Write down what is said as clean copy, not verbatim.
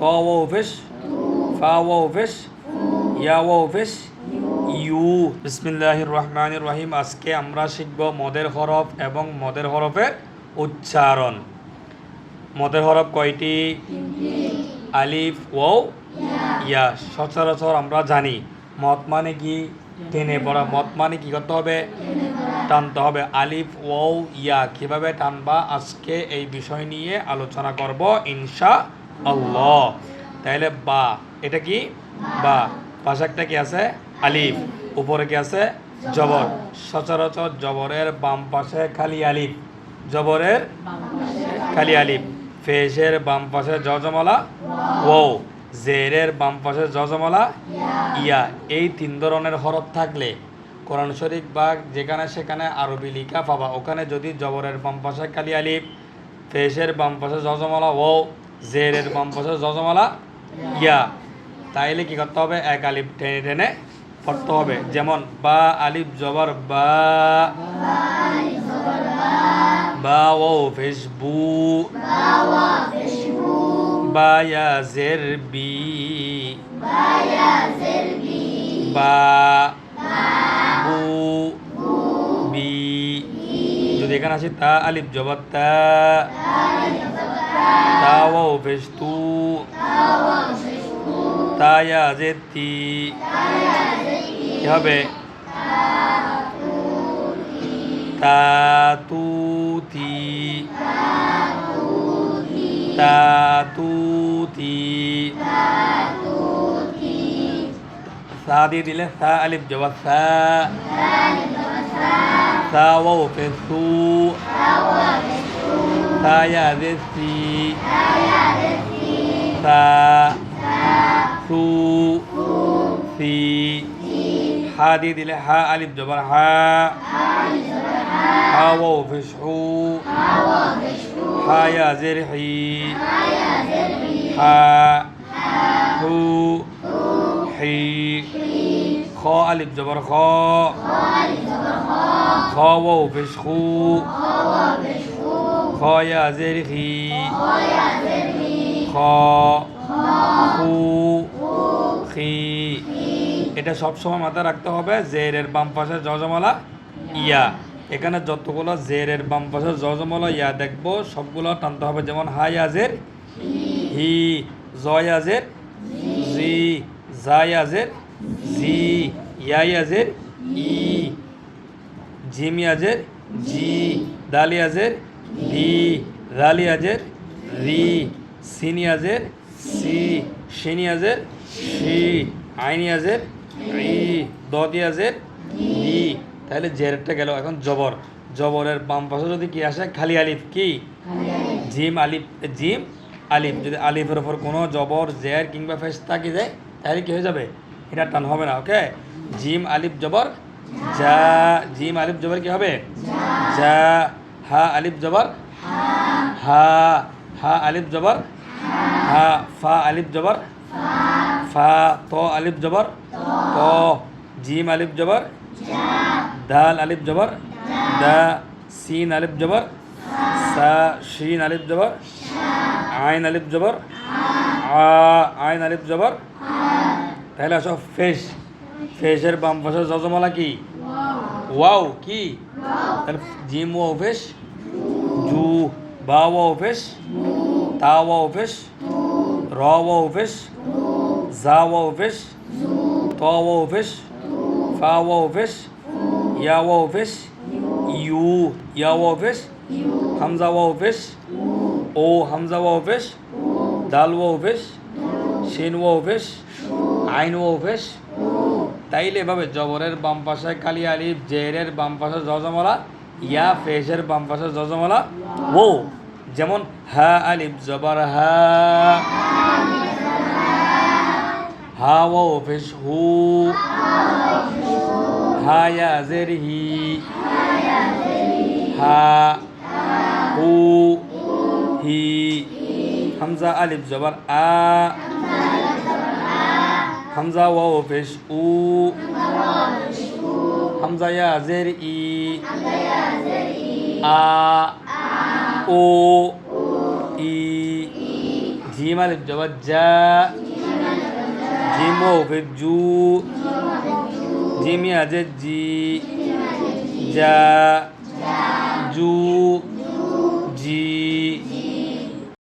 Wow পেশ ফা wow পেশ ইয়া ওয়াও পেশ ইউ। বিসমিল্লাহির রহমানির রহিম। আজকে আমরা শিখব মদের হরফ এবং মদের হরফের উচ্চারণ। মদের হরফ কয়টি? আলিফ ওয়াও ইয়া। সচরাচর আমরা জানি মদ মানে কি? টেনে পড়া। মদ মানে কি করতে হবে? টানতে হবে। আলিফ ওয়াও ইয়া কিভাবে টানবা আজকে এই বিষয় নিয়ে আলোচনা করব ইনশাআল্লাহ। তাহলে বা, এটা কি? বা। পাশে একটা কি আছে? আলিফ। উপরে কি আছে? জবর। সচরাচর জবরের বাম পাশে খালি আলিফ। জবরের খালি আলিফ। ফেশের বাম পাশে জজমালা ওয়াও। জেরের বাম পাশে জজমালা ইয়া। এই তিন ধরনের হরফ থাকলে কোরআন শরীফ বা যেখানে সেখানে আরবি লিখা পাবা। ওখানে যদি জবরের বাম পাশে খালি আলিফ, ফেশের বাম পাশে জজমালা ওয়াও, জেরের বাম পাশে জজমালা ইয়া, তাইলে কি করতে হবে? এক আলিফ টেনে টেনে পড়তে হবে। যেমন বা আলিফ জবর বা, বা ওয়াও পেশ বু, বা ইয়া জের বি, বা বু বি। যদি এখানে আসি তা আলিফ জবর তা, তা ওয়াও পেশ তু, তা ইয়া জের তি, কি হবে? তা তু তি, তা তু তি। সা দিয়ে দিলে সা আলিফ জবর সা, সা ওয়াও পেশ সু, সা ইয়া জের সি, সা সু সি। হা দিয়ে দিলে হা আলিফ জবর হা, হা ওয়াও পেশ হু, হা ইয়া জের হি, হা হু হি। খ আলিফ জবর খ, খ ওয়াও পেশ খু, খ ইয়া জের হি, খ খু খি। এটা সবসময় মাথায় রাখতে হবে। জেরের বাম পাশে জজমালা ইয়া। এখানে যতগুলো জেরের বাম পাশে জজমালা ইয়া দেখবো সবগুলো টানতে হবে। যেমন হাই আজের হি, জয় আজের জি, জাই আজের জি, ইয়াই আজের ই, জিম আজের জি, দালি আজের দি, রালি আজের রি, সিনি আজের সি, শিনি আজের শি, আইনি আজের ই, দদি আজের দি। তাহলে জেরটা গেল। এখন জবর। জবরের বাম পাশে যদি কি আসে? খালি আলিফ। কি? জিম আলিফ। জিম আলিফ। যদি আলিফের ওপর কোনো জবর জের কিংবা ফেস থাকি যায় তাহলে কি হয়ে যাবে? এটা টান হবে না। ওকে। জিম আলিফ জবর যা, জিম আলিফ জবর কি হবে? যা। হা আলিফ জবর হা, হা আলিফ জবর হা, ফা আলিফ জবর ফা, তো আলিফ জবর ত, জিম আলিফ জবর দাল আলিফ জবর দা, সিন আলিফ জবর সা, শিন আলিফ জবর আইন আলিফ জবর আ, আইন আলিফ জবর। তাহলে আসো ফেশ। ফেশের বাম পাশে জজমালা কি? ওয়াও। কি? তাহলে জিম ওয়াও ফেশ জু, বা ওয়াও ফেশ, তা ওয়াও ফেশ, র ওয়াও ফেশ, জা ওয়াও ফেশ, ত ওয়াও ফেশ, ফা ওয়াও ফেশ, ইয়া ওয়াও ফেশ ইউ, ইয়া ওয়াও ফেশ, হামজা ওয়াও ফেশ ও, হামজা ওয়াও ফেশ, দাল ওয়াও ফেশ, শিন ওয়াও ফেশ, আইন ওয়াও ফেশ। তাইলে এভাবে জবরের বাম পাশে খালি আলিফ, জেরের বাম পাশে জজমালা ইয়া, ফেশের বাম পাশে জজমালা ও। যেমন হা আলিফ জবর হা, হা ওয়াও ফেশ হু, হা ইয়া জের হি, হা হু হি। হামজা আলিফ জবর আ, হামজা ওয়াও পেশ উ, হামজা ইয়া জের ই, আ ও ই। জিম আলিফ জবর যা, জিম ওয়াফের জু, জিম ইয়াজের জি, যা, জু,